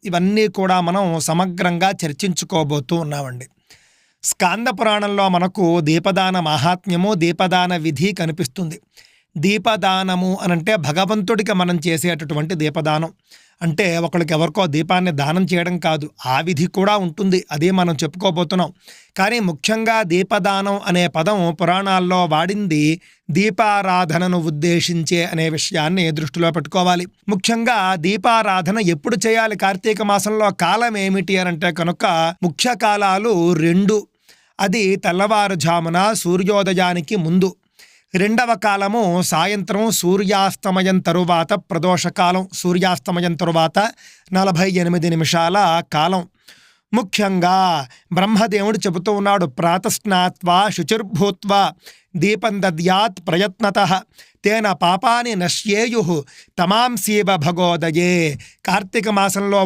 ఇవన్నీ కూడా మనం సమగ్రంగా చర్చించుకోబోతూ ఉన్నామండి. స్కాంద పురాణంలో మనకు దీపదాన మహాత్మ్యము, దీపదాన విధి కనిపిస్తుంది. దీపదానము అనంటే భగవంతుడికి మనం చేసేటటువంటి దీపదానం. అంటే ఒకరికి ఎవరికో దీపాన్ని దానం చేయడం కాదు, ఆ విధి కూడా ఉంటుంది, అదే మనం చెప్పుకోబోతున్నాం. కానీ ముఖ్యంగా దీపదానం అనే పదం పురాణాల్లో వాడింది దీపారాధనను ఉద్దేశించే అనే విషయాన్ని దృష్టిలో పెట్టుకోవాలి. ముఖ్యంగా దీపారాధన ఎప్పుడు చేయాలి? కార్తీక మాసంలో కాలం ఏమిటి అనంటే కనుక ముఖ్య కాలాలు 2. అది తెల్లవారుజామున సూర్యోదయానికి ముందు. 2వ కాలము సాయంత్రం సూర్యాస్తమయం తరువాత ప్రదోషకాలం. సూర్యాస్తమయం తరువాత 48 నిమిషాల కాలం. ముఖ్యంగా బ్రహ్మదేవుడు చెబుతూ ఉన్నాడు, ప్రాతస్నాత్వా శుచిర్భూత్వా దీపం దద్యాత్ ప్రయత్నతః తేన పాపాని నశ్యేయుః తమాంసీవ భగోదయే. కార్తీక మాసంలో